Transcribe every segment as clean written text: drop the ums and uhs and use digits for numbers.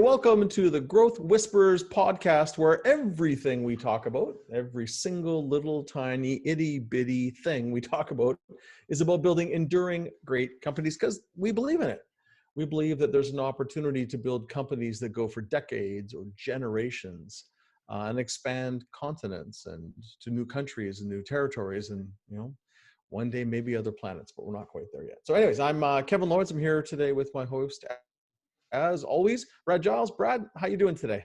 welcome to the Growth Whisperers Podcast, where everything we talk about, every single little tiny itty bitty thing we talk about is about building enduring great companies because we believe in it. We believe that there's an opportunity to build companies that go for decades or generations and expand continents and to new countries and new territories and, one day maybe other planets, but we're not quite there yet. So anyways, I'm Kevin Lawrence. I'm here today with my host, as always, Brad Giles. Brad, how you doing today?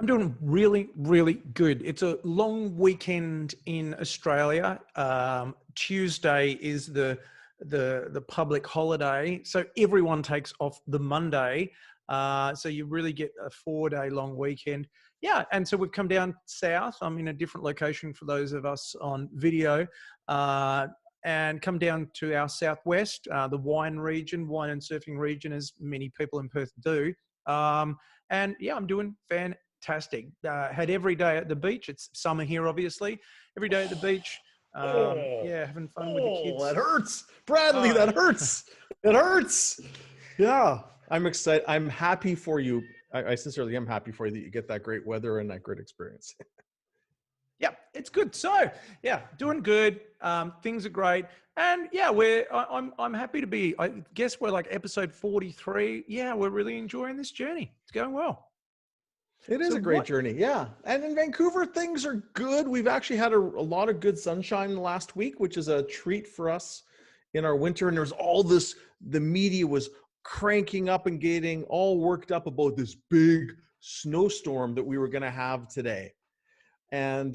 I'm doing really, really good. It's a long weekend in Australia. Tuesday is the public holiday, so everyone takes off the Monday. So you really get a 4-day long weekend. Yeah, and so we've come down south. I'm in a different location for those of us on video. And come down to our southwest, the wine and surfing region, as many people in Perth do. And yeah, I'm doing fantastic. Had every day at the beach. It's summer here, obviously. Every day at the beach. Yeah, having fun with the kids. That hurts. Bradley, that hurts. It hurts. Yeah, I'm excited. I'm happy for you. I sincerely am happy for you that you get that great weather and that great experience. Yeah, it's good. So yeah, doing good. Things are great. And yeah, I'm happy to be, I guess we're like episode 43. Yeah, we're really enjoying this journey. It's going well. It is a great journey. Yeah. And in Vancouver, things are good. We've actually had a lot of good sunshine last week, which is a treat for us in our winter. And there's all this, the media was cranking up and getting all worked up about this big snowstorm that we were going to have today. And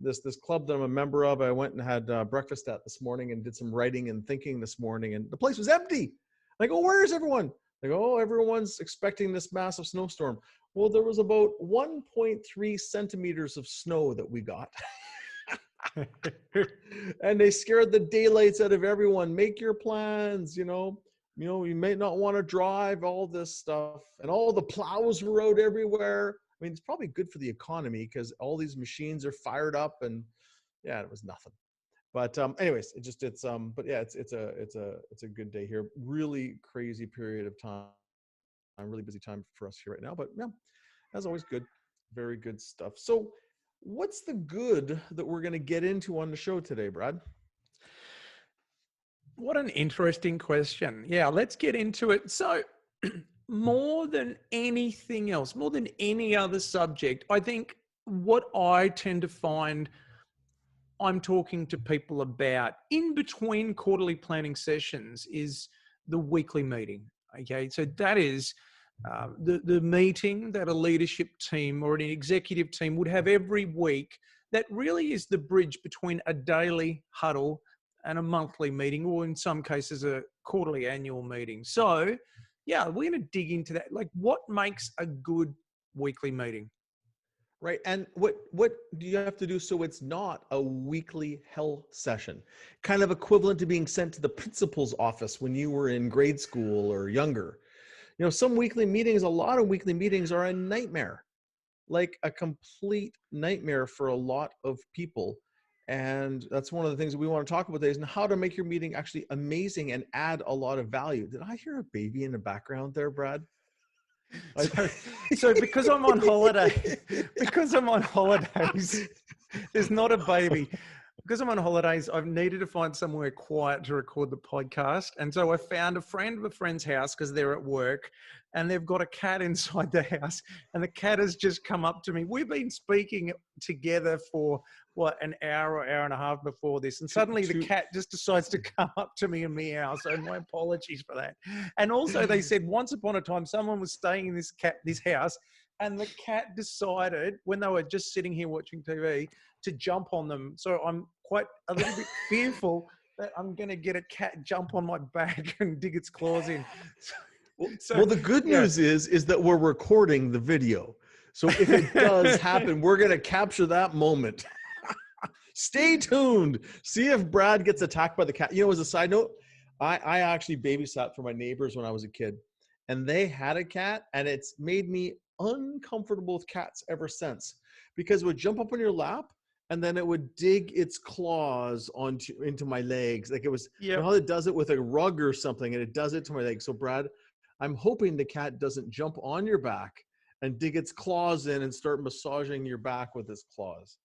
this club that I'm a member of, I went and had breakfast at this morning and did some writing and thinking this morning, and the place was empty. I go, where's everyone? They go, oh, everyone's expecting this massive snowstorm. Well, there was about 1.3 centimeters of snow that we got. And they scared the daylights out of everyone. Make your plans, you may not want to drive, all this stuff. And all the plows were out everywhere. I mean, it's probably good for the economy because all these machines are fired up, and yeah, it was nothing. But anyways, it's a good day here. Really crazy period of time. Really busy time for us here right now, but yeah, as always, good, very good stuff. So what's the good that we're going to get into on the show today, Brad? What an interesting question. Yeah, let's get into it. So more than anything else, more than any other subject, I think what I tend to find I'm talking to people about in between quarterly planning sessions is the weekly meeting. Okay, so that is the meeting that a leadership team or an executive team would have every week. That really is the bridge between a daily huddle and a monthly meeting, or in some cases a quarterly annual meeting. So yeah, we're going to dig into that. Like, what makes a good weekly meeting? Right. And what do you have to do so it's not a weekly hell session? Kind of equivalent to being sent to the principal's office when you were in grade school or younger. Some weekly meetings, a lot of weekly meetings are a nightmare, like a complete nightmare for a lot of people. And that's one of the things that we want to talk about today, is how to make your meeting actually amazing and add a lot of value. Did I hear a baby in the background there, Brad? So because I'm on holidays, there's not a baby. Because I'm on holidays, I've needed to find somewhere quiet to record the podcast. And so I found a friend of a friend's house because they're at work and they've got a cat inside the house, and the cat has just come up to me. We've been speaking together for an hour or hour and a half before this. And suddenly the cat just decides to come up to me and meow. So my apologies for that. And also they said once upon a time, someone was staying in this house, and the cat decided when they were just sitting here watching TV to jump on them. So I'm quite a little bit fearful that I'm going to get a cat jump on my back and dig its claws in. Well, the good news is that we're recording the video. So if it does happen, we're going to capture that moment. Stay tuned. See if Brad gets attacked by the cat. As a side note, I actually babysat for my neighbors when I was a kid, and they had a cat, and it's made me uncomfortable with cats ever since, because it would jump up on your lap and then it would dig its claws into my legs. Like it was, how it does it with a rug or something, and it does it to my legs. So Brad, I'm hoping the cat doesn't jump on your back and dig its claws in and start massaging your back with its claws.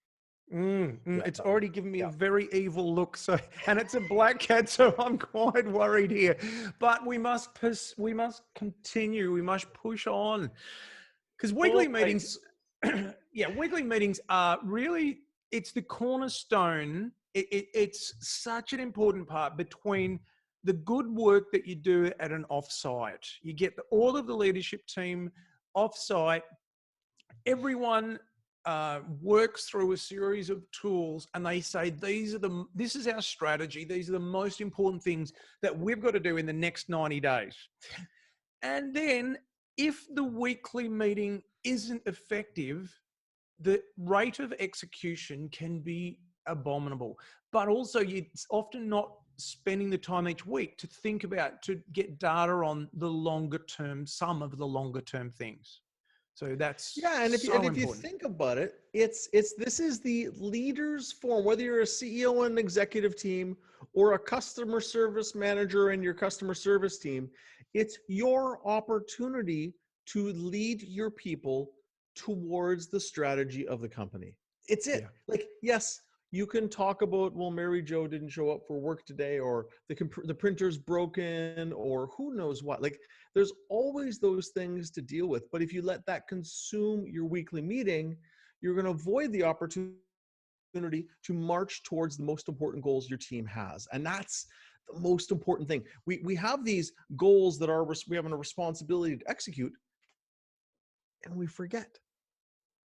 It's already given me a very evil look. So, and it's a black cat, so I'm quite worried here. But we must continue. We must push on, because weekly meetings, weekly meetings are really, it's the cornerstone. It's such an important part between the good work that you do at an offsite. You get all of the leadership team offsite. Everyone works through a series of tools, and they say this is our strategy. These are the most important things that we've got to do in the next 90 days. And then if the weekly meeting isn't effective, the rate of execution can be abominable. But also, it's often not spending the time each week to think about, to get data on the longer term, some of the longer term things. So that's and if you think about it, this is the leaders forum. Whether you're a CEO and an executive team or a customer service manager and your customer service team, it's your opportunity to lead your people towards the strategy of the company. It's it. Like, yes, you can talk about, well, Mary Jo didn't show up for work today, or the printer's broken, or who knows what. Like, there's always those things to deal with. But if you let that consume your weekly meeting, you're going to avoid the opportunity to march towards the most important goals your team has. And that's the most important thing. We have these goals that we have a responsibility to execute, and we forget.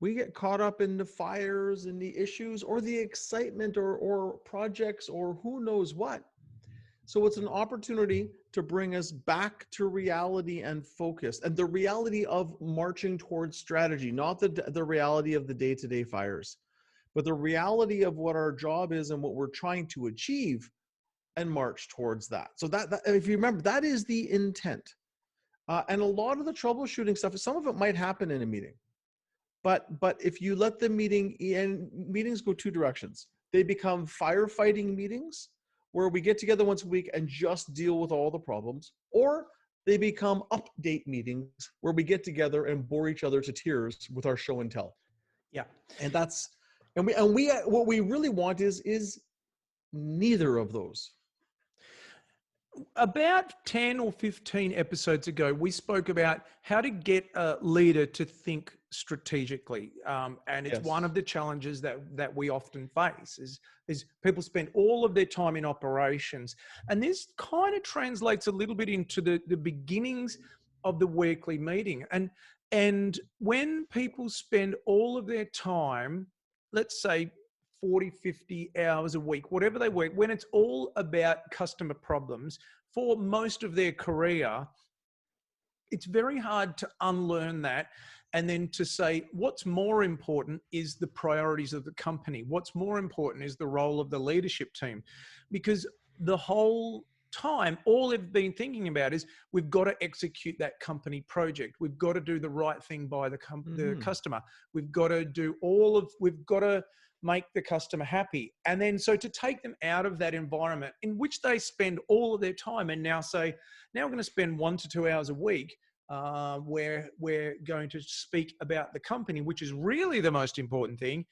We get caught up in the fires and the issues or the excitement or projects or who knows what. So it's an opportunity to bring us back to reality and focus, and the reality of marching towards strategy, not the reality of the day-to-day fires, but the reality of what our job is and what we're trying to achieve, and march towards that. So that if you remember, that is the intent. And a lot of the troubleshooting stuff, some of it might happen in a meeting. But if you let the meetings go two directions. They become firefighting meetings where we get together once a week and just deal with all the problems, or they become update meetings where we get together and bore each other to tears with our show and tell. Yeah. And we what we really want is neither of those. About 10 or 15 episodes ago, we spoke about how to get a leader to think strategically. And it's one of the challenges that we often face is people spend all of their time in operations. And this kind of translates a little bit into the beginnings of the weekly meeting. And when people spend all of their time, let's say 40, 50 hours a week, whatever they work, when it's all about customer problems for most of their career, it's very hard to unlearn that and then to say what's more important is the priorities of the company. What's more important is the role of the leadership team. Because the whole time, all they've been thinking about is we've got to execute that company project. We've got to do the right thing by the customer. We've got to make the customer happy. And then so to take them out of that environment in which they spend all of their time and now say, now we're going to spend 1 to 2 hours a week where we're going to speak about the company, which is really the most important thing,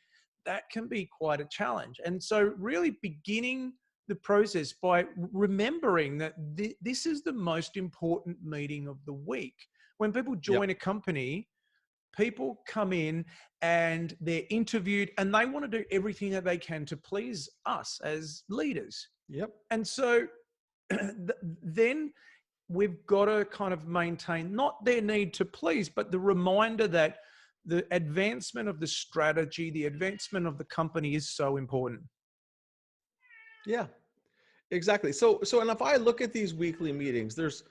that can be quite a challenge. And so really beginning the process by remembering that this is the most important meeting of the week. When people join a company, people come in and they're interviewed and they want to do everything that they can to please us as leaders. Yep. And so then we've got to kind of maintain not their need to please, but the reminder that the advancement of the strategy, the advancement of the company is so important. Yeah, exactly. So, and if I look at these weekly meetings, there's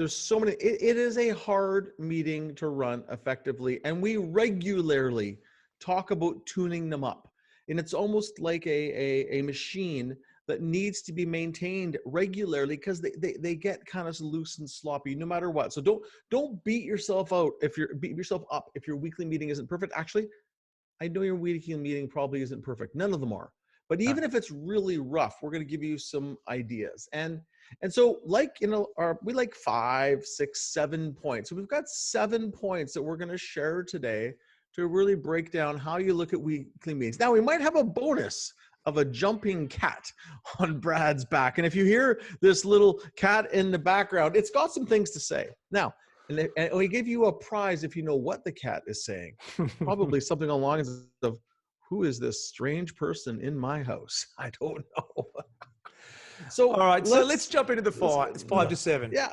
so many, it is a hard meeting to run effectively. And we regularly talk about tuning them up. And it's almost like a machine that needs to be maintained regularly because they get kind of loose and sloppy no matter what. So don't beat yourself up if your weekly meeting isn't perfect. Actually, I know your weekly meeting probably isn't perfect. None of them are. But even if it's really rough, we're going to give you some ideas. And so, like, we like 5, 6, 7 points. So we've got 7 points that we're going to share today to really break down how you look at weekly meetings. Now, we might have a bonus of a jumping cat on Brad's back. And if you hear this little cat in the background, it's got some things to say. Now, and we give you a prize if you know what the cat is saying. Probably something along the lines of, who is this strange person in my house? I don't know. So, all right, so let's jump into the 5. It's 5 to 7. Yeah.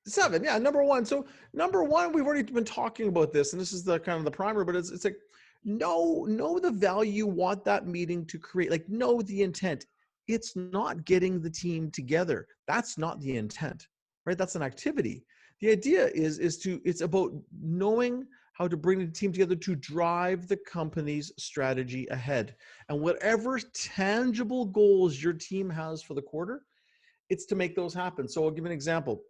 7. Yeah. Number 1. So number 1, we've already been talking about this, and this is the kind of the primer, but it's like, know the value you want that meeting to create. Like, know the intent. It's not getting the team together. That's not the intent, right? That's an activity. The idea it's about knowing how to bring the team together to drive the company's strategy ahead. And whatever tangible goals your team has for the quarter, it's to make those happen. So I'll give an example.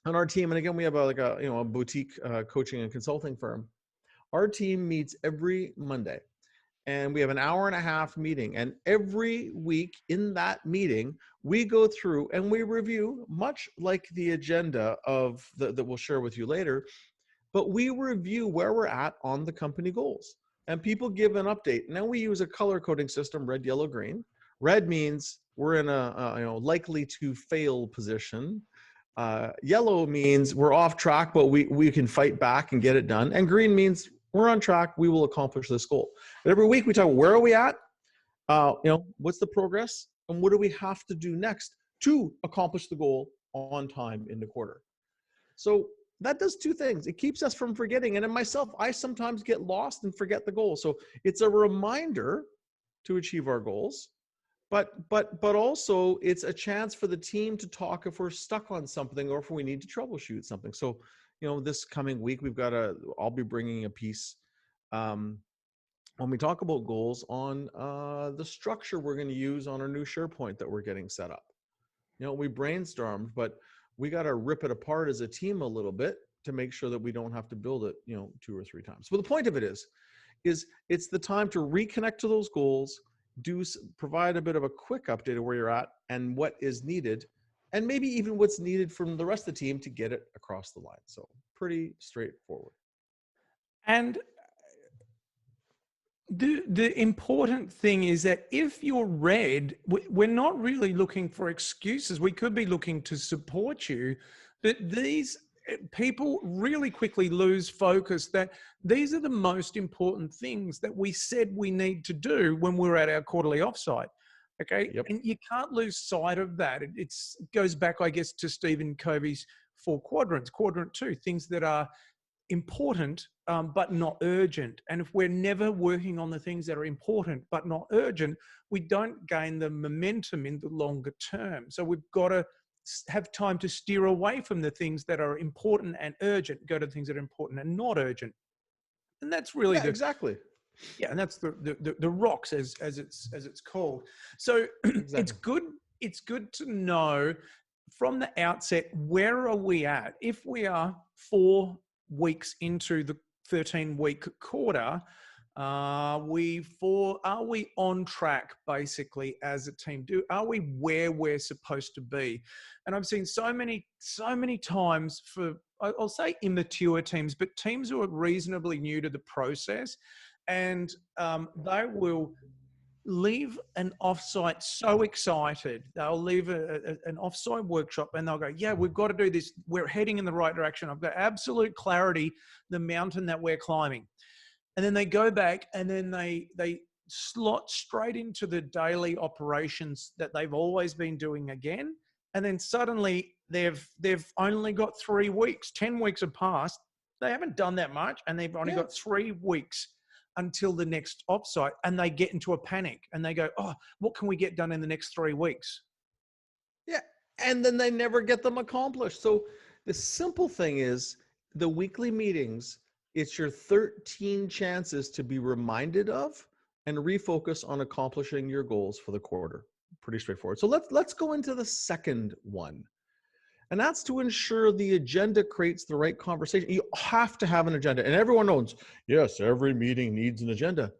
On our team, and again, we have a boutique coaching and consulting firm. Our team meets every Monday, and we have an hour and a half meeting. And every week in that meeting, we go through and we review, much like the agenda that we'll share with you later, but we review where we're at on the company goals. And people give an update. Now we use a color coding system, red, yellow, green. Red means we're in a likely to fail position. Yellow means we're off track, but we can fight back and get it done. And green means we're on track. We will accomplish this goal. But every week we talk, where are we at? What's the progress? And what do we have to do next to accomplish the goal on time in the quarter? So that does 2 things. It keeps us from forgetting. And in myself, I sometimes get lost and forget the goal. So it's a reminder to achieve our goals. But also it's a chance for the team to talk if we're stuck on something or if we need to troubleshoot something. So, this coming week, I'll be bringing a piece when we talk about goals on the structure we're going to use on our new SharePoint that we're getting set up. We brainstormed, but we got to rip it apart as a team a little bit to make sure that we don't have to build it, 2 or 3 times. But the point of it is it's the time to reconnect to those goals, provide a bit of a quick update of where you're at and what is needed, and maybe even what's needed from the rest of the team to get it across the line. So pretty straightforward. And the important thing is that if you're red, we're not really looking for excuses. We could be looking to support you, but these people really quickly lose focus that these are the most important things that we said we need to do when we're at our quarterly offsite. Okay. Yep. And you can't lose sight of that. It goes back, I guess, to Stephen Covey's 4 quadrants. Quadrant 2, things that are important, but not urgent. And if we're never working on the things that are important, but not urgent, we don't gain the momentum in the longer term. So we've got to have time to steer away from the things that are important and urgent, go to things that are important and not urgent. And that's really exactly. Yeah, and that's the rocks as it's called. So exactly. It's good to know from the outset, where are we at? If we are 4 weeks into the 13-week quarter, are we on track basically as a team? Are we where we're supposed to be? And I've seen so many times for, I'll say immature teams, but teams who are reasonably new to the process, and they will leave an offsite so excited. They'll leave an offsite workshop and they'll go, yeah, we've got to do this. We're heading in the right direction. I've got absolute clarity, the mountain that we're climbing. And then they go back and then they slot straight into the daily operations that they've always been doing again. And then suddenly they've only got 3 weeks, 10 weeks have passed. They haven't done that much and they've only got 3 weeks until the next offsite, and they get into a panic and they go, oh, what can we get done in the next 3 weeks? Yeah. And then they never get them accomplished. So the simple thing is the weekly meetings, it's your 13 chances to be reminded of and refocus on accomplishing your goals for the quarter. Pretty straightforward. So let's go into the second one. And that's to ensure the agenda creates the right conversation. You have to have an agenda. And everyone knows, yes, every meeting needs an agenda.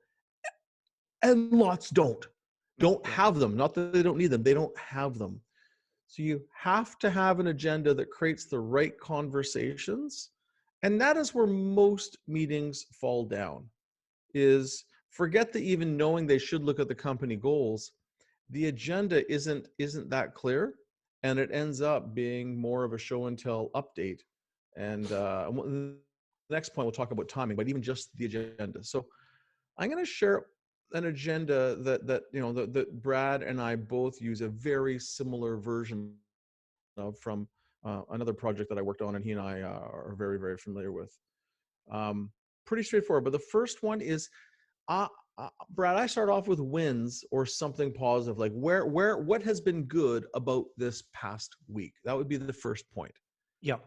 And lots don't. don't have them. Not that they don't need them, they don't have them. So you have to have an agenda that creates the right conversations. And that is where most meetings fall down, is forget that even knowing they should look at the company goals. The agenda isn't that clear, and it ends up being more of a show and tell update. And the next point we'll talk about timing, but even just the agenda. So I'm going to share an agenda that Brad and I both use a very similar version of from another project that I worked on, and he and I are very, very familiar with. Pretty straightforward, but the first one is, Brad, I start off with wins or something positive, like what has been good about this past week. That would be the first point. Yeah.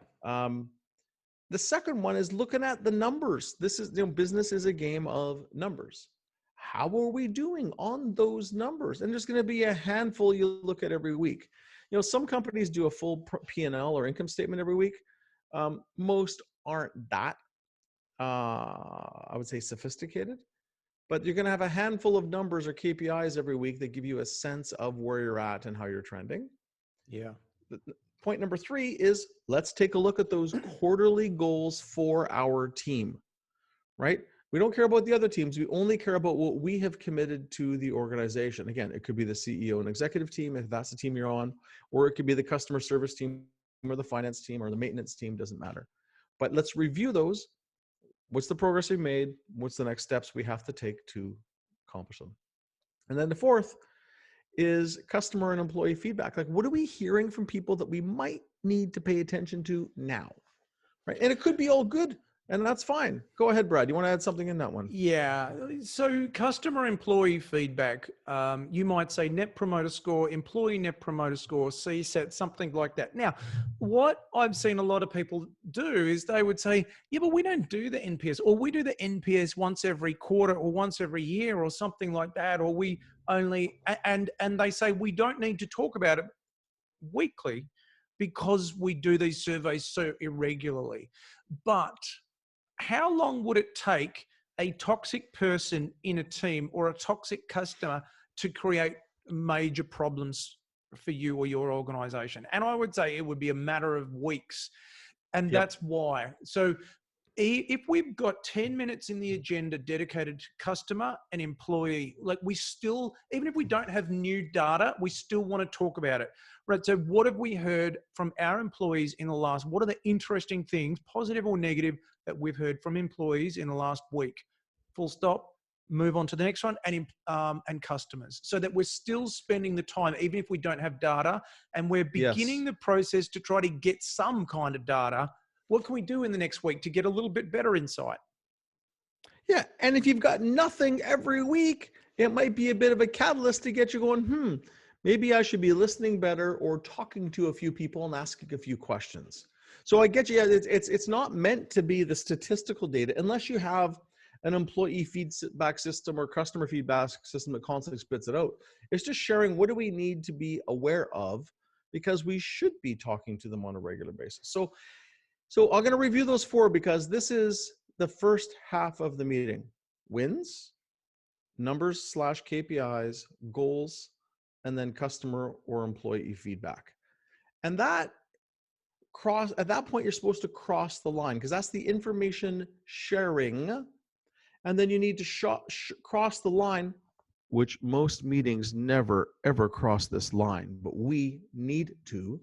The second one is looking at the numbers. This is, business is a game of numbers. How are we doing on those numbers? And there's going to be a handful you look at every week. Some companies do a full P&L or income statement every week. Most aren't that, I would say, sophisticated. But you're going to have a handful of numbers or KPIs every week that give you a sense of where you're at and how you're trending. Yeah. Point number 3 is, let's take a look at those quarterly goals for our team, right? We don't care about the other teams. We only care about what we have committed to the organization. Again, it could be the CEO and executive team, if that's the team you're on, or it could be the customer service team or the finance team or the maintenance team, doesn't matter. But let's review those. What's the progress we've made? What's the next steps we have to take to accomplish them? And then the fourth is customer and employee feedback. Like, what are we hearing from people that we might need to pay attention to now? Right? And it could be all good, and that's fine. Go ahead, Brad. You want to add something in that one? Yeah. So customer employee feedback, you might say net promoter score, employee net promoter score, CSAT, something like that. Now, what I've seen a lot of people do is they would say, yeah, but we don't do the NPS, or we do the NPS once every quarter or once every year or something like that, or we only, and they say we don't need to talk about it weekly because we do these surveys so irregularly. But how long would it take a toxic person in a team or a toxic customer to create major problems for you or your organization? And I would say it would be a matter of weeks. And that's why. So if we've got 10 minutes in the agenda dedicated to customer and employee, like we still, even if we don't have new data, we still want to talk about it, right? So what have we heard from our employees in the last, what are the interesting things, positive or negative, that we've heard from employees in the last week? Full stop, move on to the next one, and customers, so that we're still spending the time, even if we don't have data, and we're beginning the process to try to get some kind of data. What can we do in the next week to get a little bit better insight? Yeah. And if you've got nothing every week, it might be a bit of a catalyst to get you going, maybe I should be listening better or talking to a few people and asking a few questions. So I get you. It's not meant to be the statistical data unless you have an employee feedback system or customer feedback system that constantly spits it out. It's just sharing what do we need to be aware of, because we should be talking to them on a regular basis. So I'm going to review those 4 because this is the first half of the meeting. Wins, numbers / KPIs, goals, and then customer or employee feedback. And at that point, you're supposed to cross the line, because that's the information sharing. And then you need to cross the line, which most meetings never, ever cross this line, but we need to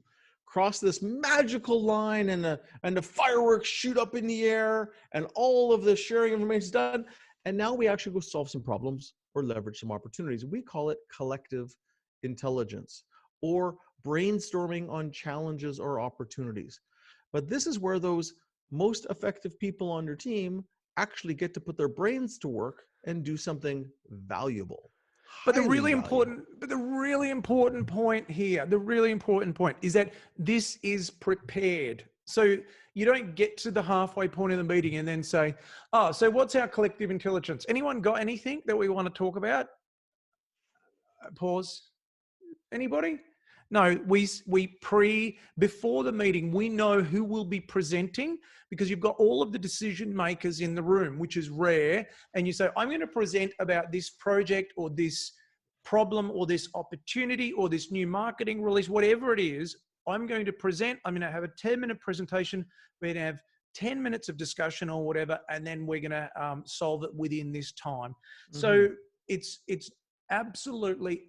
cross this magical line, and the fireworks shoot up in the air and all of the sharing information is done. And now we actually go solve some problems or leverage some opportunities. We call it collective intelligence, or brainstorming on challenges or opportunities. But this is where those most effective people on your team actually get to put their brains to work and do something valuable. But the really important point here, the really important point is that this is prepared. So you don't get to the halfway point of the meeting and then say, oh, so what's our collective intelligence? Anyone got anything that we want to talk about? Pause. Anybody? No, before the meeting, we know who will be presenting, because you've got all of the decision makers in the room, which is rare. And you say, I'm going to present about this project or this problem or this opportunity or this new marketing release, whatever it is, I'm going to present. I'm going to have a 10-minute presentation. We're going to have 10 minutes of discussion or whatever, and then we're going to solve it within this time. Mm-hmm. So it's absolutely,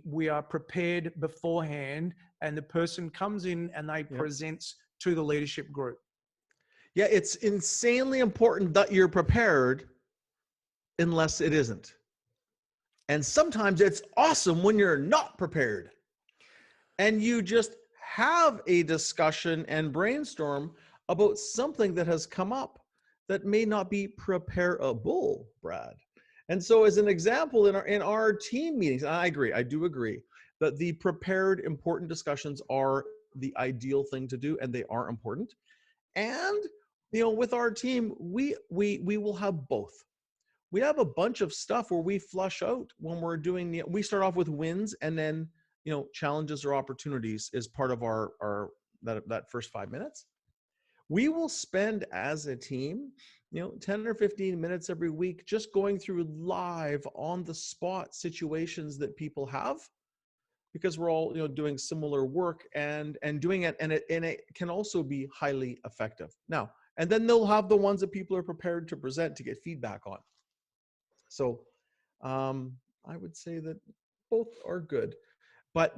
we are prepared beforehand, and the person comes in and they presents to the leadership group. Yeah, it's insanely important that you're prepared unless it isn't. And sometimes it's awesome when you're not prepared. And you just have a discussion and brainstorm about something that has come up that may not be preparable, Brad. And so as an example, in our team meetings, I do agree that the prepared important discussions are the ideal thing to do, and they are important. And with our team, we will have both. We have a bunch of stuff where we flush out when we're doing we start off with wins, and then challenges or opportunities is part of our that first 5 minutes. We will spend as a team 10 or 15 minutes every week just going through live on the spot situations that people have, because we're all doing similar work and doing it, and it can also be highly effective. Now, and then they'll have the ones that people are prepared to present to get feedback on. So I would say that both are good, but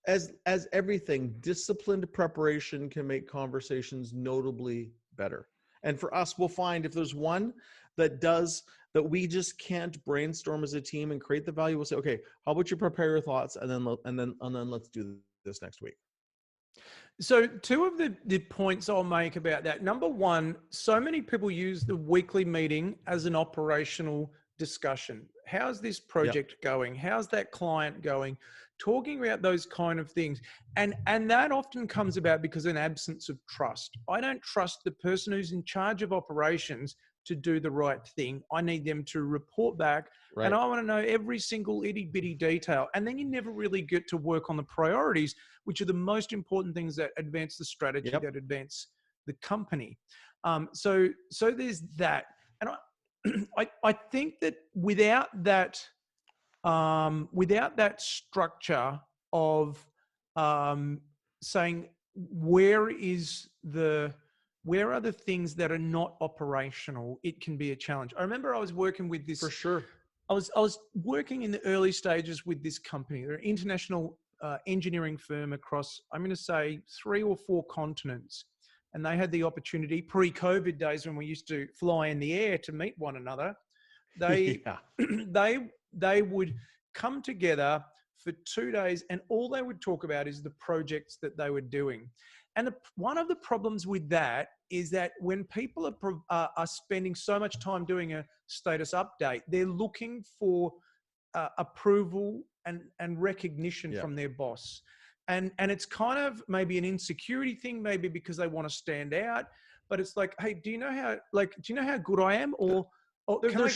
as everything, disciplined preparation can make conversations notably better. And for us, we'll find if there's one that we just can't brainstorm as a team and create the value, we'll say, okay, how about you prepare your thoughts, and then let's do this next week. So two of the points I'll make about that. Number one, so many people use the weekly meeting as an operational discussion. How's this project going? How's that client going? Talking about those kind of things. And that often comes about because of an absence of trust. I don't trust the person who's in charge of operations to do the right thing. I need them to report back. Right. And I want to know every single itty bitty detail. And then you never really get to work on the priorities, which are the most important things that advance the strategy, that advance the company. So there's that. And I think that without that structure of saying where are the things that are not operational, it can be a challenge. I remember I was working with this. For sure. I was working in the early stages with this company. They're an international engineering firm across, I'm going to say, 3 or 4 continents. And they had the opportunity, pre-COVID days when we used to fly in the air to meet one another, they would come together for 2 days, and all they would talk about is the projects that they were doing. And one of the problems with that is that when people are spending so much time doing a status update, they're looking for approval and recognition from their boss. And it's kind of maybe an insecurity thing, maybe because they want to stand out. But it's like, hey, do you know how good I am? Or they're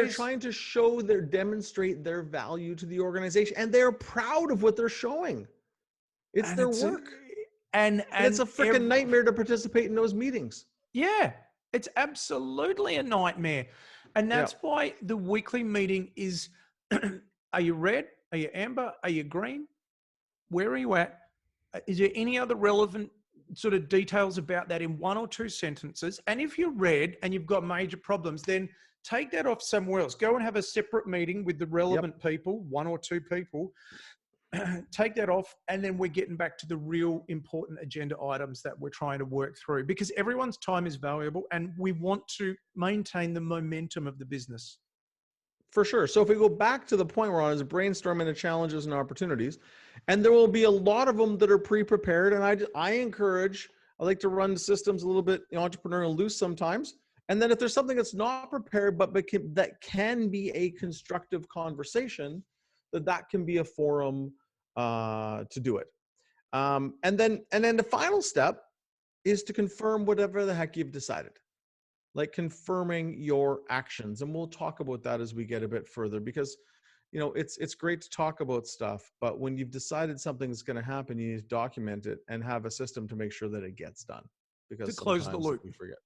trying to demonstrate their value to the organization, and they're proud of what they're showing. It's their work. And it's a freaking nightmare to participate in those meetings. Yeah, it's absolutely a nightmare. And that's why the weekly meeting is, are you red? Are you amber? Are you green? Where are you at? Is there any other relevant sort of details about that in 1 or 2 sentences? And if you're red and you've got major problems, then take that off somewhere else. Go and have a separate meeting with the relevant people, 1 or 2 people. Take that off, and then we're getting back to the real important agenda items that we're trying to work through, because everyone's time is valuable and we want to maintain the momentum of the business. For sure. So if we go back to the point we're on, is brainstorming the challenges and opportunities, and there will be a lot of them that are pre-prepared. And I like to run the systems a little bit entrepreneurial loose sometimes. And then if there's something that's not prepared, but that can be a constructive conversation, that can be a forum to do it. And then the final step is to confirm whatever the heck you've decided, like confirming your actions. And we'll talk about that as we get a bit further, because it's great to talk about stuff, but when you've decided something's going to happen, you need to document it and have a system to make sure that it gets done, because to close the loop, we forget.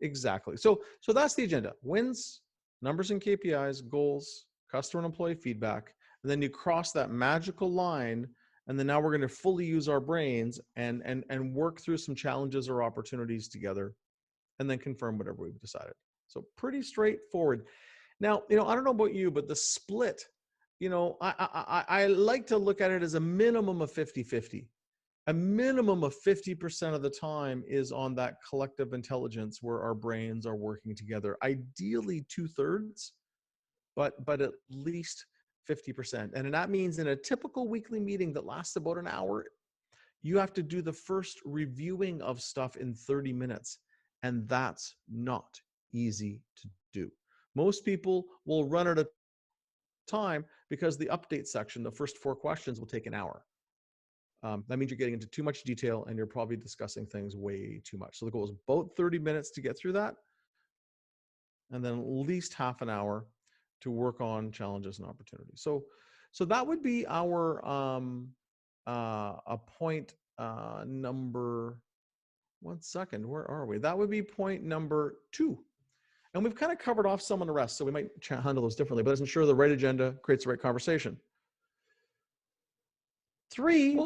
Exactly. So that's the agenda: wins, numbers and KPIs, goals, customer and employee feedback, and then you cross that magical line, and then now we're going to fully use our brains and work through some challenges or opportunities together, and then confirm whatever we've decided. So pretty straightforward. Now, I don't know about you, but the split, I like to look at it as a minimum of 50-50. A minimum of 50% of the time is on that collective intelligence where our brains are working together. Ideally 2/3, but at least 50%. And that means in a typical weekly meeting that lasts about an hour, you have to do the first reviewing of stuff in 30 minutes. And that's not easy to do. Most people will run out of time because the update section, the first 4 questions, will take an hour. That means you're getting into too much detail and you're probably discussing things way too much. So the goal is about 30 minutes to get through that, and then at least half an hour to work on challenges and opportunities. So that would be our point number. 1 second, where are we? That would be point number 2. And we've kind of covered off some of the rest, so we might handle those differently, but let's ensure the right agenda creates the right conversation. 3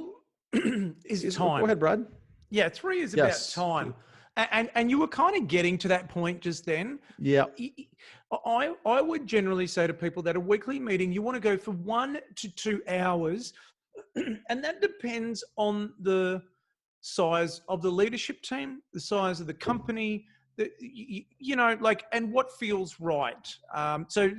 is time. Go ahead, Brad. Yeah, 3 is about time. And you were kind of getting to that point just then. Yeah. I would generally say to people that a weekly meeting, you want to go for 1 to 2 hours. And that depends on the size of the leadership team, the size of the company, and what feels right. So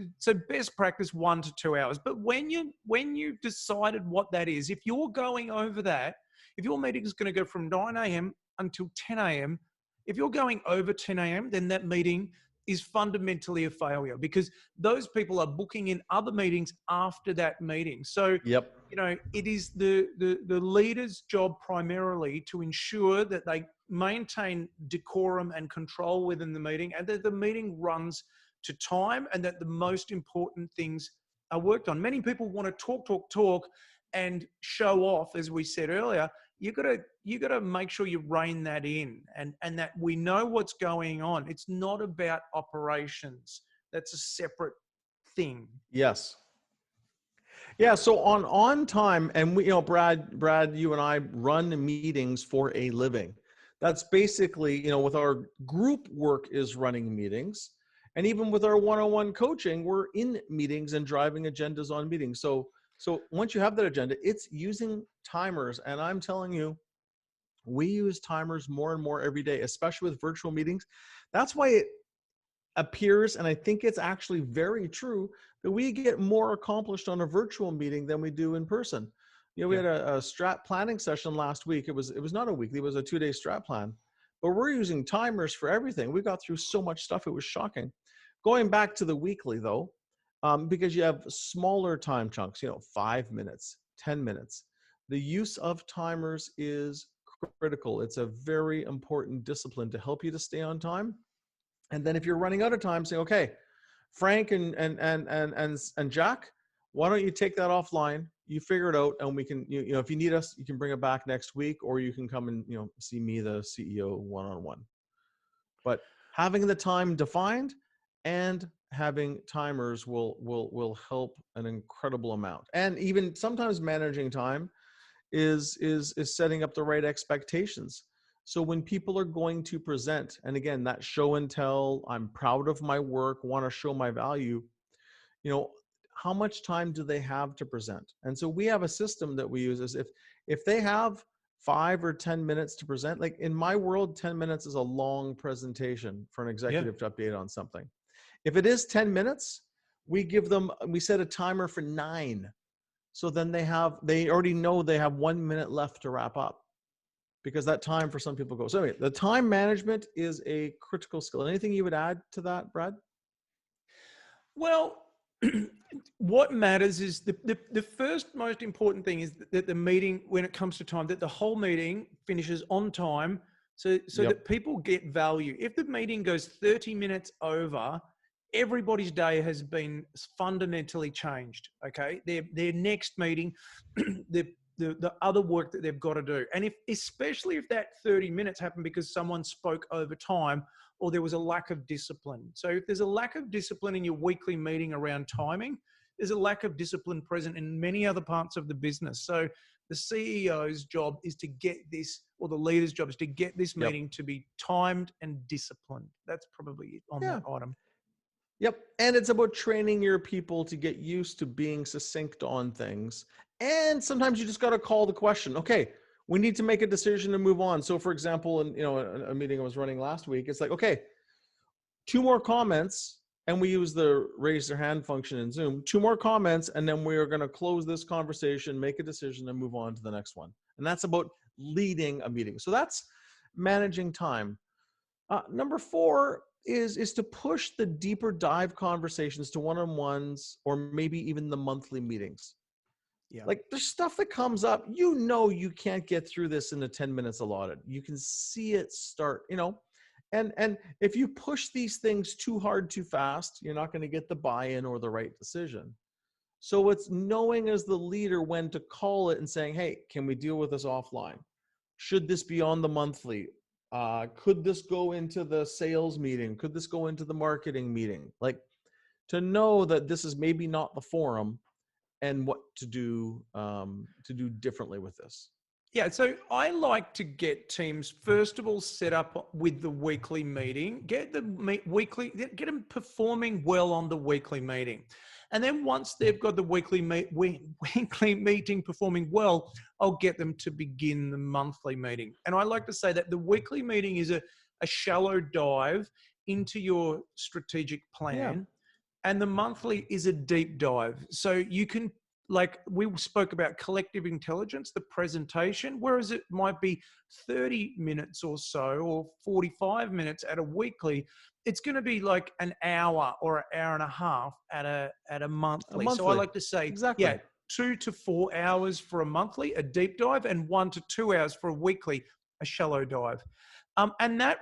best practice 1 to 2 hours. But when you decided what that is, if you're going over that, if your meeting is going to go from 9 a.m. until 10 a.m., if you're going over 10 a.m., then that meeting is fundamentally a failure, because those people are booking in other meetings after that meeting. So, it is the leader's job primarily to ensure that they maintain decorum and control within the meeting, and that the meeting runs to time, and that the most important things are worked on. Many people want to talk and show off, as we said earlier. You gotta make sure you rein that in, and that we know what's going on. It's not about operations. That's a separate thing. Yes. Yeah. So on time, and we, Brad, you and I run meetings for a living. That's basically, with our group work is running meetings, and even with our one-on-one coaching, we're in meetings and driving agendas on meetings. So once you have that agenda, it's using timers. And I'm telling you, we use timers more and more every day, especially with virtual meetings. That's why it appears, and I think it's actually very true, that we get more accomplished on a virtual meeting than we do in person. We had a strat planning session last week. It was not a weekly, it was a 2-day strat plan. But we're using timers for everything. We got through so much stuff, it was shocking. Going back to the weekly though, because you have smaller time chunks, 5 minutes, 10 minutes. The use of timers is critical. It's a very important discipline to help you to stay on time. And then if you're running out of time, say, okay, Frank and Jack, why don't you take that offline? You figure it out, and we can, if you need us, you can bring it back next week, or you can come and, see me, the CEO, one-on-one. But having the time defined and having timers will help an incredible amount. And even sometimes managing time is setting up the right expectations. So when people are going to present, and again, that show and tell, I'm proud of my work, want to show my value, how much time do they have to present? And so we have a system that we use is if they have 5 or 10 minutes to present, like in my world, 10 minutes is a long presentation for an executive to update on something. If it is 10 minutes, we set a timer for 9. So then they already know they have 1 minute left to wrap up, because that time for some people goes. So anyway, the time management is a critical skill. Anything you would add to that, Brad? Well, what matters is the first most important thing is that the meeting, when it comes to time, that the whole meeting finishes on time, so that people get value. If the meeting goes 30 minutes over, everybody's day has been fundamentally changed. Okay, their next meeting, the other work that they've got to do, and especially if that 30 minutes happened because someone spoke over time, or there was a lack of discipline. So if there's a lack of discipline in your weekly meeting around timing, there's a lack of discipline present in many other parts of the business. So the CEO's job is to get this, or the leader's job is to get this Yep. meeting to be timed and disciplined. That's probably it on that item. Yep. And it's about training your people to get used to being succinct on things. And sometimes you just got to call the question, okay, we need to make a decision and move on. So for example, in a meeting I was running last week, it's like, okay, 2 more comments, and we use the raise their hand function in Zoom, 2 more comments, and then we are going to close this conversation, make a decision, and move on to the next one. And that's about leading a meeting. So that's managing time. Number 4 is to push the deeper dive conversations to one-on-ones, or maybe even the monthly meetings. Yeah. Like there's stuff that comes up, you can't get through this in the 10 minutes allotted. You can see it start, and if you push these things too hard, too fast, you're not going to get the buy-in or the right decision. So it's knowing as the leader when to call it and saying, hey, can we deal with this offline? Should this be on the monthly? Could this go into the sales meeting? Could this go into the marketing meeting? Like to know that this is maybe not the forum and what to do differently with this. Yeah, so I like to get teams, first of all, set up with the weekly meeting, get them performing well on the weekly meeting. And then once they've got the weekly meeting performing well, I'll get them to begin the monthly meeting. And I like to say that the weekly meeting is a shallow dive into your strategic plan, and the monthly is a deep dive. So you can, like we spoke about collective intelligence, the presentation, whereas it might be 30 minutes or so, or 45 minutes at a weekly, it's going to be like an hour or an hour and a half at a monthly. So I like to say, exactly. 2 to 4 hours for a monthly, a deep dive, and 1 to 2 hours for a weekly, a shallow dive. And that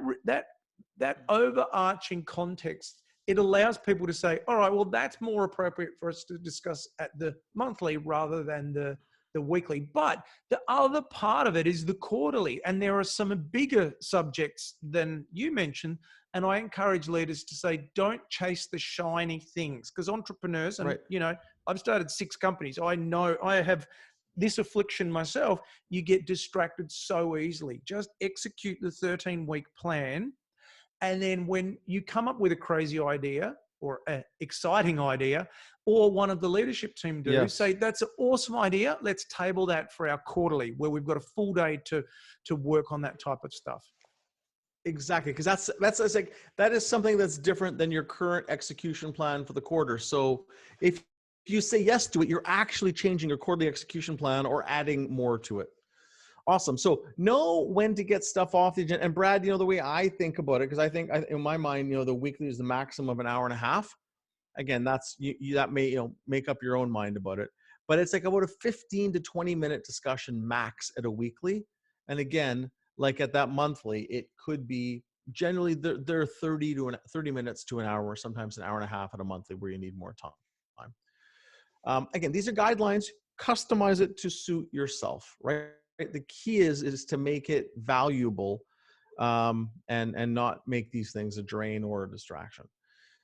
overarching context, it allows people to say, all right, well, that's more appropriate for us to discuss at the monthly rather than the weekly. But the other part of it is the quarterly. And there are some bigger subjects than you mentioned. And I encourage leaders to say, don't chase the shiny things, because entrepreneurs, and I've started 6 companies. I know I have this affliction myself. You get distracted so easily. Just execute the 13-week plan. And then when you come up with a crazy idea or an exciting idea, or one of the leadership team do, say, that's an awesome idea. Let's table that for our quarterly, where we've got a full day to work on that type of stuff. Exactly. Because that is something that's different than your current execution plan for the quarter. So if you say yes to it, you're actually changing your quarterly execution plan or adding more to it. Awesome. So know when to get stuff off the agenda. And Brad, the way I think about it, because I think in my mind, the weekly is the maximum of an hour and a half. Again, that's that may make up your own mind about it. But it's like about a 15 to 20 minute discussion max at a weekly. And again, like at that monthly, it could be generally there are 30 minutes to an hour, or sometimes an hour and a half at a monthly where you need more time. Again, these are guidelines. Customize it to suit yourself, right? The key is to make it valuable, and not make these things a drain or a distraction.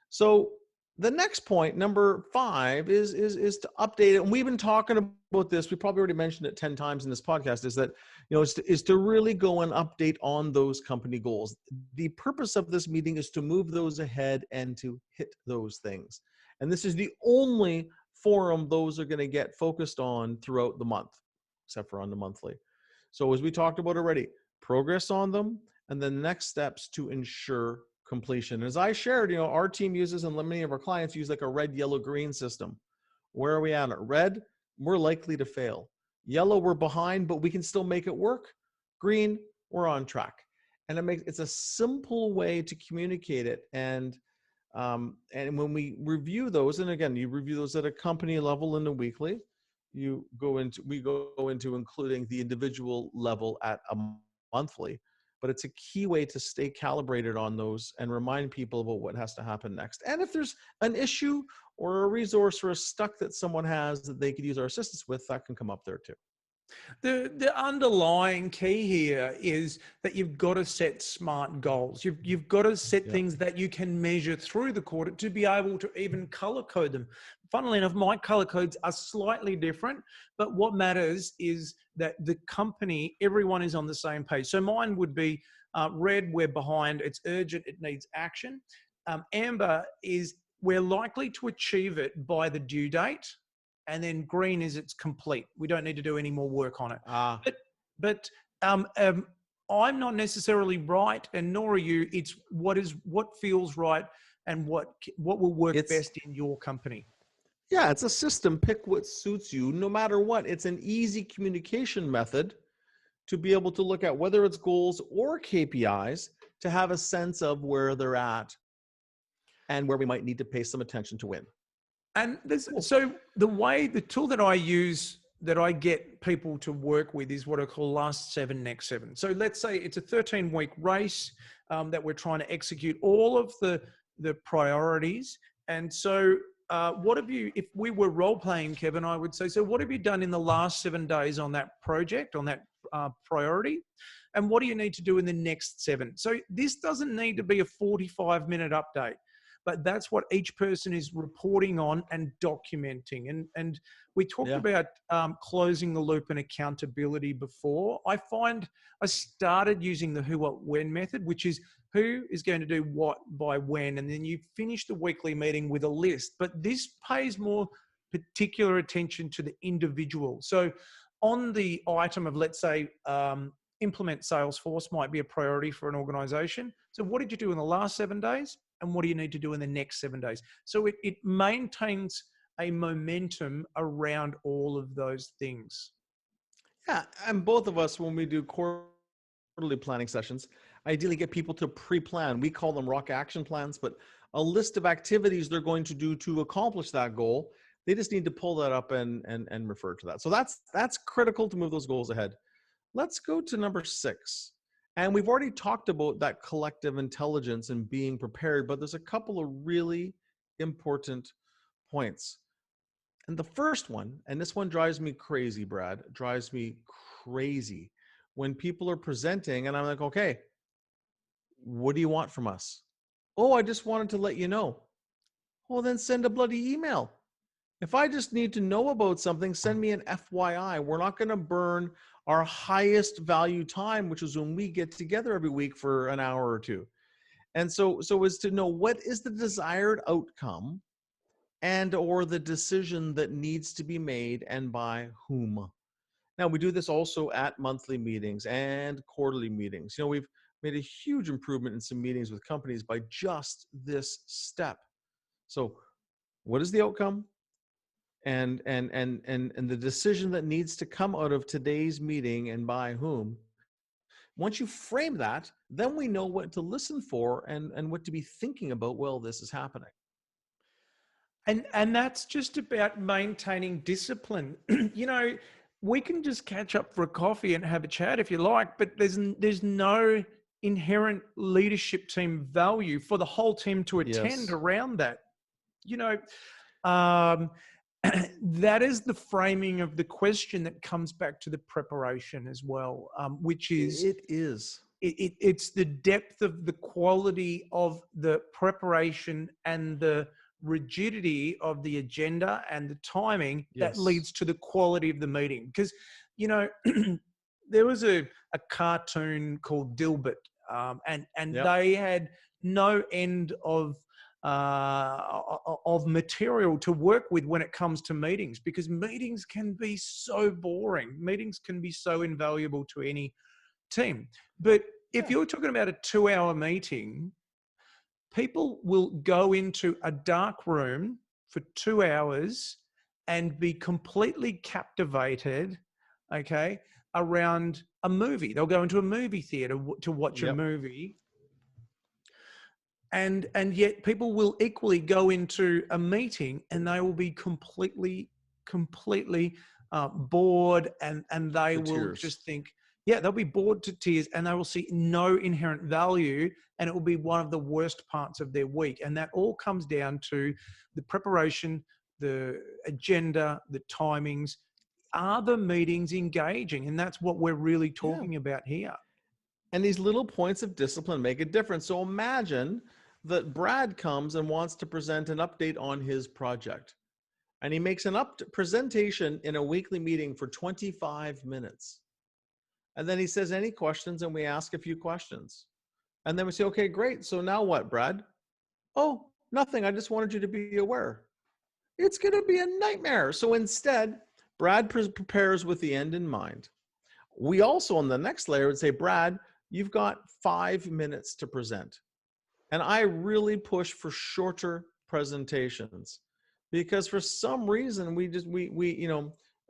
So the next point, number 5, is to update it. And we've been talking about this. We probably already mentioned it 10 times in this podcast. Is that is to really go and update on those company goals. The purpose of this meeting is to move those ahead and to hit those things. And this is the only forum those are going to get focused on throughout the month, except for on the monthly. So as we talked about already, progress on them, and then next steps to ensure completion. As I shared, our team uses, and many of our clients use, like a red, yellow, green system. Where are we at? Red, we're likely to fail. Yellow, we're behind, but we can still make it work. Green, we're on track. And it's a simple way to communicate it. And when we review those, and again, you review those at a company level in the weekly, we go into including the individual level at a monthly, but it's a key way to stay calibrated on those and remind people about what has to happen next. And if there's an issue or a resource or a stuck that someone has that they could use our assistance with, that can come up there too. The underlying key here is that you've got to set smart goals. You've got to set Yeah. things that you can measure through the quarter to be able to even color code them. Funnily enough, my color codes are slightly different, but what matters is that the company, everyone is on the same page. So mine would be red, we're behind, it's urgent, it needs action. Amber is we're likely to achieve it by the due date. And then green is it's complete. We don't need to do any more work on it. Ah, But I'm not necessarily right, and nor are you. It's what feels right and what will work best in your company. yeah, it's a system. Pick what suits you, no matter what. It's an easy communication method to be able to look at whether it's goals or KPIs to have a sense of where they're at and where we might need to pay some attention to win. And so the tool that I use that I get people to work with is what I call last 7, next 7. So let's say it's a 13-week race that we're trying to execute all of the priorities. And so what have you, if we were role playing, Kevin, I would say, so what have you done in the last 7 days on that project, on that priority? And what do you need to do in the next 7? So this doesn't need to be a 45-minute update, but that's what each person is reporting on and documenting. And we talked about closing the loop and accountability before. I find I started using the who, what, when method, which is who is going to do what by when, and then you finish the weekly meeting with a list. But this pays more particular attention to the individual. So on the item of, let's say, implement Salesforce might be a priority for an organization. So what did you do in the last 7 days? And what do you need to do in the next 7 days? So it maintains a momentum around all of those things. Yeah, and both of us, when we do quarterly planning sessions, ideally get people to pre-plan. We call them rock action plans, but a list of activities they're going to do to accomplish that goal. They just need to pull that up and refer to that. So that's critical to move those goals ahead. Let's go to number 6. And we've already talked about that collective intelligence and being prepared, but there's a couple of really important points. And the first one, and this one drives me crazy, Brad, drives me crazy when people are presenting and I'm like, okay, what do you want from us? Oh, I just wanted to let you know. Well, then send a bloody email. If I just need to know about something, send me an FYI. We're not going to burn our highest value time, which is when we get together every week for an hour or two. And so is to know what is the desired outcome and or the decision that needs to be made and by whom. Now, we do this also at monthly meetings and quarterly meetings. You know, we've made a huge improvement in some meetings with companies by just this step. So what is the outcome? And the decision that needs to come out of today's meeting and by whom. Once you frame that, then we know what to listen for and what to be thinking about while this is happening. And that's just about maintaining discipline. You know, we can just catch up for a coffee and have a chat if you like, but there's no inherent leadership team value for the whole team to attend around that. You know, that is the framing of the question that comes back to the preparation as well, which is it's the depth of the quality of the preparation and the rigidity of the agenda and the timing that leads to the quality of the meeting. Because, you know, there was a cartoon called Dilbert, and they had no end of material to work with when it comes to meetings, because meetings can be so boring. Meetings can be so invaluable to any team. But if you're talking about a 2-hour meeting, people will go into a dark room for 2 hours and be completely captivated, okay, around a movie. They'll go into a movie theater to watch a movie. And yet people will equally go into a meeting and they will be completely bored, and they will just think, they'll be bored to tears, and they will see no inherent value, and it will be one of the worst parts of their week. And that all comes down to the preparation, the agenda, the timings. are the meetings engaging? And that's what we're really talking about here. And these little points of discipline make a difference. So imagine that Brad comes and wants to present an update on his project. And he makes an presentation in a weekly meeting for 25 minutes. And then he says, any questions? And we ask a few questions. And then we say, okay, great. So now what, Brad? Oh, nothing. I just wanted you to be aware. It's going to be a nightmare. So instead, Brad prepares with the end in mind. We also, on the next layer, would say, Brad, you've got 5 minutes to present. And I really push for shorter presentations because for some reason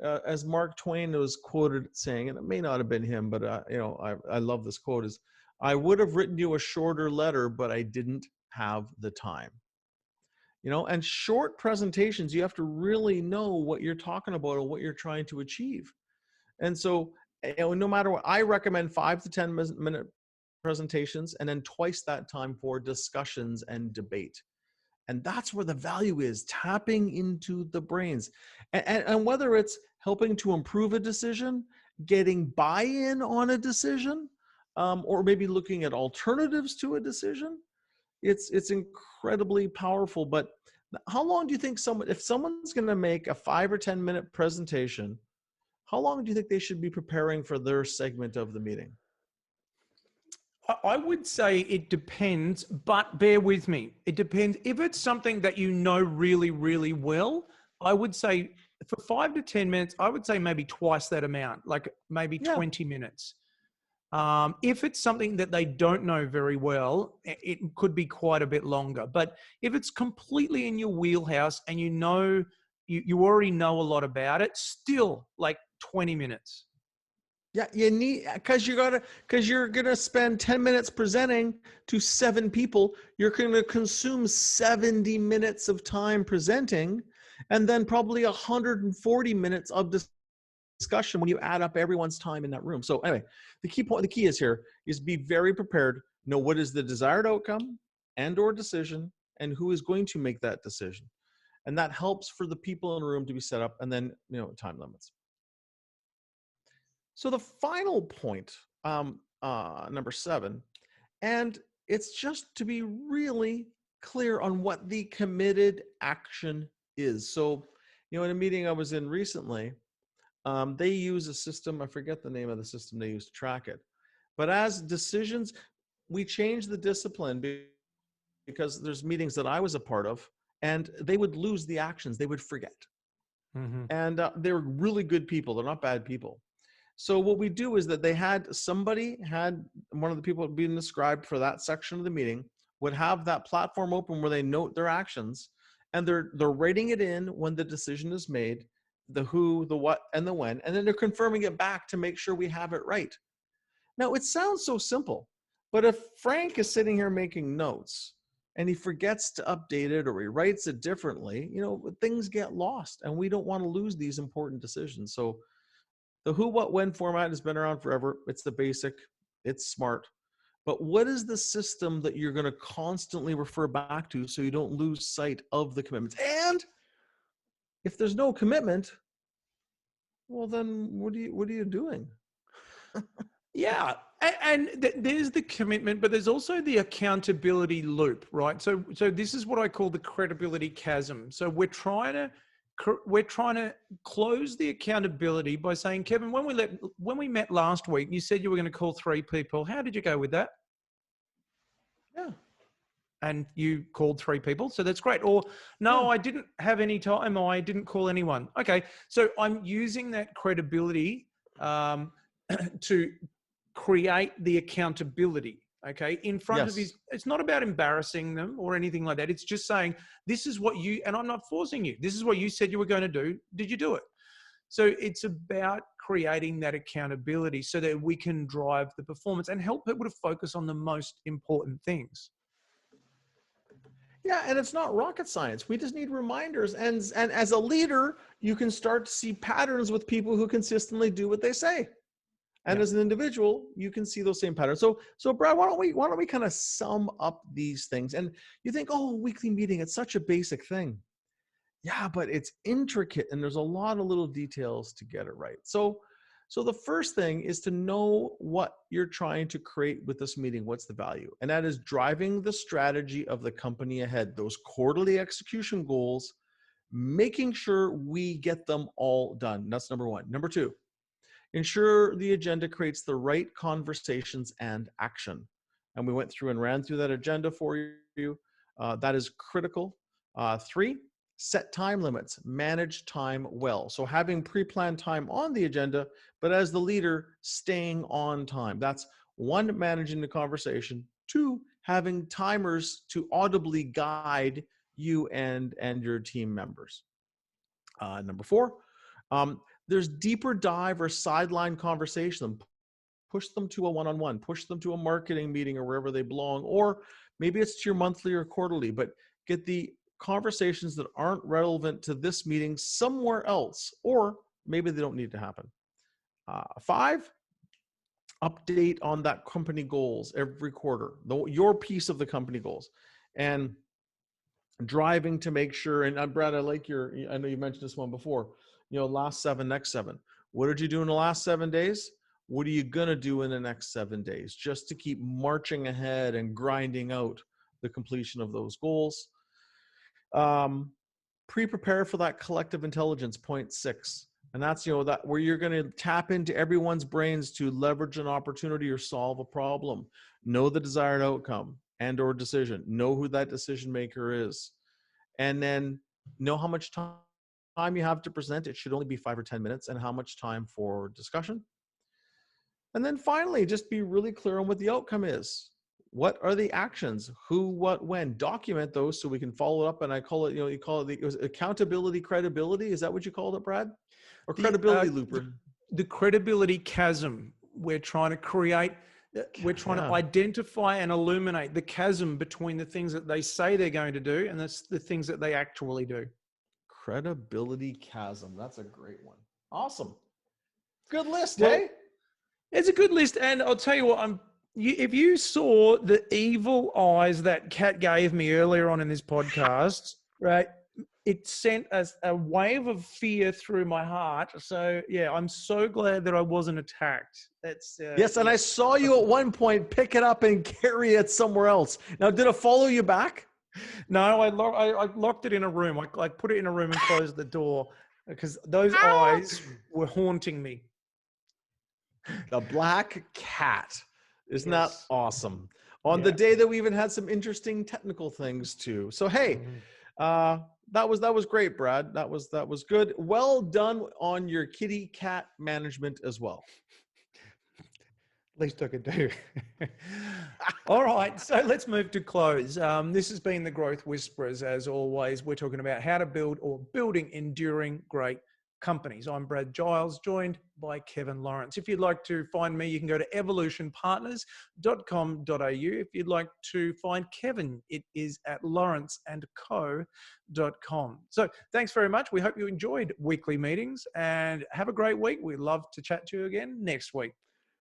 as Mark Twain was quoted saying, and it may not have been him, but I love this quote, is I would have written you a shorter letter, but I didn't have the time. And short presentations, you have to really know what you're talking about or what you're trying to achieve. And so, no matter what, I recommend 5 to 10 minute presentations and then twice that time for discussions and debate. And that's where the value is, tapping into the brains. And whether it's helping to improve a decision, getting buy-in on a decision, or maybe looking at alternatives to a decision, it's incredibly powerful. But how long do you think if someone's going to make a 5 or 10 minute presentation, how long do you think they should be preparing for their segment of the meeting? I would say it depends, but bear with me. It depends. If it's something that you know really, really well, I would say for 5 to 10 minutes, I would say maybe twice that amount, like maybe 20 minutes. If it's something that they don't know very well, it could be quite a bit longer. But if it's completely in your wheelhouse and you already know a lot about it, still like 20 minutes. Yeah, you need, because you're gonna spend 10 minutes presenting to 7 people. You're gonna consume 70 minutes of time presenting, and then probably 140 minutes of discussion when you add up everyone's time in that room. So anyway, the key is here is be very prepared. Know what is the desired outcome and/or decision, and who is going to make that decision, and that helps for the people in the room to be set up, and then time limits. So the final point, number 7, and it's just to be really clear on what the committed action is. So, in a meeting I was in recently, they use a system, I forget the name of the system they use to track it. But as decisions, we changed the discipline because there's meetings that I was a part of, and they would lose the actions, they would forget. Mm-hmm. And they're really good people, they're not bad people. So what we do is that one of the people being described for that section of the meeting would have that platform open where they note their actions, and they're writing it in when the decision is made, the who, the what, and the when, and then they're confirming it back to make sure we have it right. Now, it sounds so simple, but if Frank is sitting here making notes and he forgets to update it or he writes it differently, things get lost, and we don't want to lose these important decisions. So the who, what, when format has been around forever. It's the basic, it's smart. But what is the system that you're going to constantly refer back to so you don't lose sight of the commitments? And if there's no commitment, well, then what are you doing? Yeah. And there's the commitment, but there's also the accountability loop, right? So this is what I call the credibility chasm. So we're trying to close the accountability by saying, Kevin, when we met last week, you said you were going to call 3 people. How did you go with that? Yeah. And you called 3 people. So that's great. Or no, I didn't have any time. I didn't call anyone. Okay. So I'm using that credibility to create the accountability. Okay. In front of his, it's not about embarrassing them or anything like that. It's just saying, this is what and I'm not forcing you. This is what you said you were going to do. Did you do it? So it's about creating that accountability so that we can drive the performance and help people to focus on the most important things. Yeah, and it's not rocket science. We just need reminders. And as a leader, you can start to see patterns with people who consistently do what they say. And as an individual, you can see those same patterns. So Brad, why don't we kind of sum up these things? And you think, weekly meeting, it's such a basic thing. Yeah, but it's intricate and there's a lot of little details to get it right. So the first thing is to know what you're trying to create with this meeting. What's the value? And that is driving the strategy of the company ahead, those quarterly execution goals, making sure we get them all done. That's number one. Number two, ensure the agenda creates the right conversations and action. And we went through and ran through that agenda for you. That is critical. Three, set time limits, manage time well. So having pre-planned time on the agenda, but as the leader, staying on time. That's one, managing the conversation. Two, having timers to audibly guide you and your team members. Number four, there's deeper dive or sideline conversation. Push them to a one-on-one, push them to a marketing meeting or wherever they belong, or maybe it's to your monthly or quarterly, but get the conversations that aren't relevant to this meeting somewhere else, or maybe they don't need to happen. Five, update on that company goals every quarter, your piece of the company goals, and driving to make sure. And Brad, I know you mentioned this one before, last 7, next 7. What did you do in the last 7 days? What are you going to do in the next 7 days, just to keep marching ahead and grinding out the completion of those goals? Pre-prepare for that collective intelligence, point 6. And that's, that where you're going to tap into everyone's brains to leverage an opportunity or solve a problem. Know the desired outcome and or decision. Know who that decision maker is. And then know how much time you have to present. It should only be 5 or 10 minutes, and how much time for discussion. And then finally, just be really clear on what the outcome is. What are the actions? Who, what, when? Document those so we can follow up. And I call it, you call it accountability, credibility. Is that what you called it, Brad? Or credibility loop? The credibility chasm we're trying to create. We're trying to identify and illuminate the chasm between the things that they say they're going to do and that's the things that they actually do. Credibility chasm. That's a great one. Awesome. Good list, hey? It's a good list. And I'll tell you what, if you saw the evil eyes that Kat gave me earlier on in this podcast, right? It sent a wave of fear through my heart. So yeah, I'm so glad that I wasn't attacked. That's yes, and I saw you at one point pick it up and carry it somewhere else. Now, did it follow you back? No, I locked it in a room. I put it in a room and closed the door because those eyes were haunting me. The black cat. Isn't that awesome? On the day that we even had some interesting technical things too. So hey, that was great, Brad. That was good. Well done on your kitty cat management as well. Least I could do. All right, so let's move to close. This has been the Growth Whisperers. As always, we're talking about how to build or building enduring great companies. I'm Brad Giles, joined by Kevin Lawrence. If you'd like to find me, you can go to evolutionpartners.com.au. If you'd like to find Kevin, it is at lawrenceandco.com. So thanks very much. We hope you enjoyed weekly meetings and have a great week. We'd love to chat to you again next week.